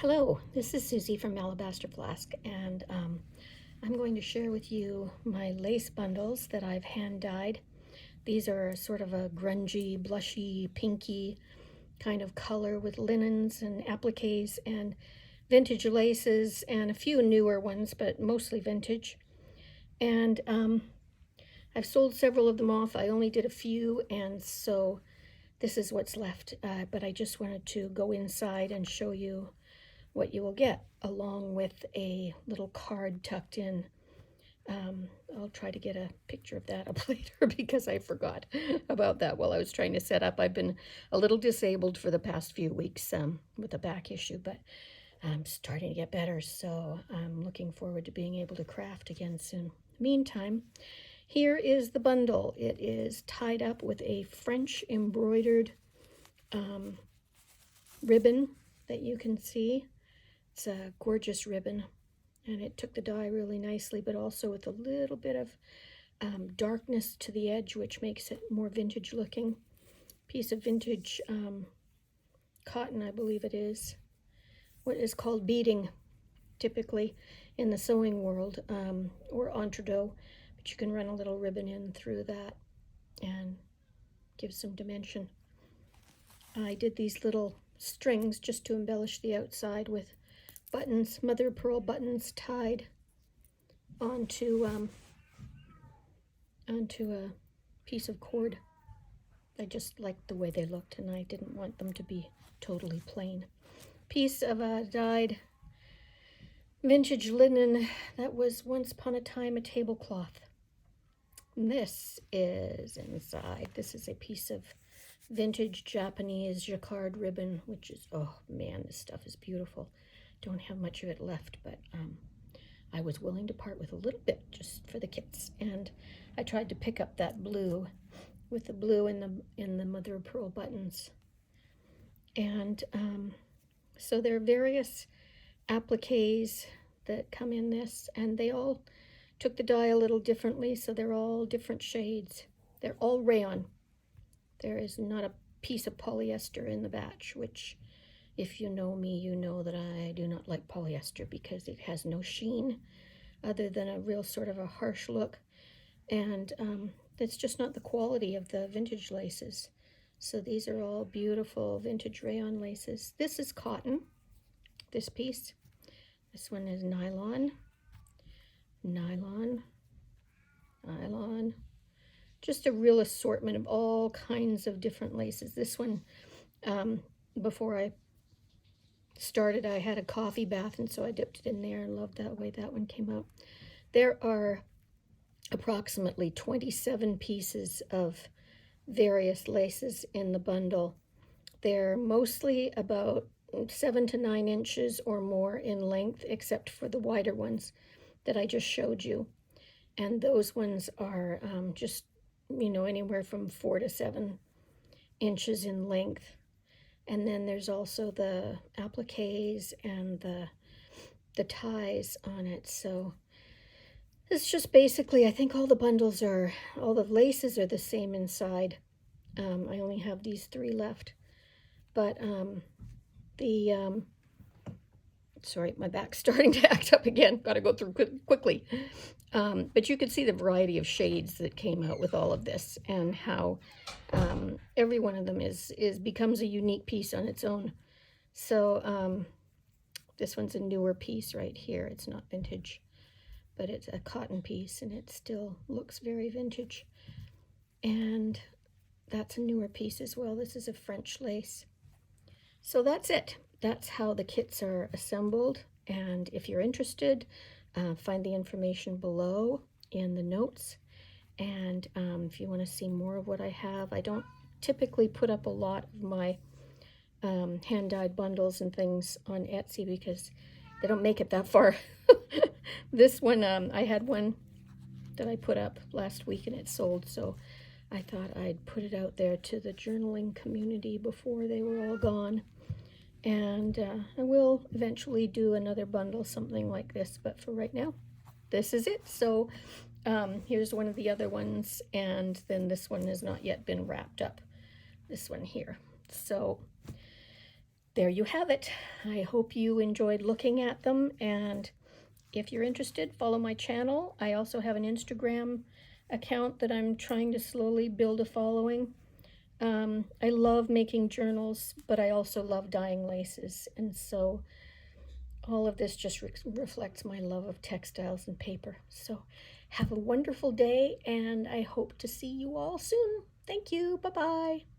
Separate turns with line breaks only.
Hello, this is Susie from Alabaster Flask, and I'm going to share with you my lace bundles that I've hand dyed. These are sort of a grungy, blushy, pinky kind of color with linens and appliques and vintage laces and a few newer ones, but mostly vintage. And I've sold several of them off. I only did a few, and so this is what's left. But I just wanted to go inside and show you what you will get, along with a little card tucked in. I'll try to get a picture of that up later because I forgot about that while I was trying to set up. I've been a little disabled for the past few weeks with a back issue, but I'm starting to get better, so I'm looking forward to being able to craft again soon. Meantime, here is the bundle. It is tied up with a French embroidered ribbon that you can see. It's a gorgeous ribbon, and it took the dye really nicely, but also with a little bit of darkness to the edge, which makes it more vintage looking. Piece of vintage cotton, I believe it is. What is called beading, typically in the sewing world, or entredeaux, but you can run a little ribbon in through that and give some dimension. I did these little strings just to embellish the outside with buttons, mother of pearl buttons tied onto a piece of cord. I just liked the way they looked, and I didn't want them to be totally plain. Piece of dyed vintage linen that was once upon a time a tablecloth. And this is inside. This is a piece of vintage Japanese jacquard ribbon, which is, oh man, this stuff is beautiful. Don't have much of it left, but I was willing to part with a little bit just for the kits. And I tried to pick up that blue with the blue in the mother of pearl buttons. And so there are various appliques that come in this, and they all took the dye a little differently, so they're all different shades. They're all rayon. There is not a piece of polyester in the batch, which, if you know me, you know that I do not like polyester because it has no sheen other than a real sort of a harsh look. And that's just not the quality of the vintage laces. So these are all beautiful vintage rayon laces. This is cotton, this piece. This one is nylon, nylon, nylon. Just a real assortment of all kinds of different laces. This one, before I started, I had a coffee bath, and so I dipped it in there and loved that way that one came out. There are approximately 27 pieces of various laces in the bundle. They're mostly about 7 to 9 inches or more in length, except for the wider ones that I just showed you. And those ones are just, you know, anywhere from 4 to 7 inches in length. And then there's also the appliques and the ties on it. So it's just basically, I think all the bundles are, all the laces are the same inside. I only have these 3 left. But sorry, my back's starting to act up again. Got to go through quickly. But you can see the variety of shades that came out with all of this, and how every one of them becomes a unique piece on its own. So this one's a newer piece right here. It's not vintage, but it's a cotton piece, and it still looks very vintage. And that's a newer piece as well. This is a French lace. So that's it. That's how the kits are assembled. And if you're interested, find the information below in the notes. And if you want to see more of what I have, I don't typically put up a lot of my hand-dyed bundles and things on Etsy because they don't make it that far. This one, I had one that I put up last week and it sold, so I thought I'd put it out there to the journaling community before they were all gone. And I will eventually do another bundle, something like this, but for right now, this is it. So here's one of the other ones, and then this one has not yet been wrapped up, this one here. So there you have it. I hope you enjoyed looking at them, and if you're interested, follow my channel. I also have an Instagram account that I'm trying to slowly build a following. I love making journals, but I also love dyeing laces, and so all of this just reflects my love of textiles and paper. So have a wonderful day, and I hope to see you all soon. Thank you. Bye-bye.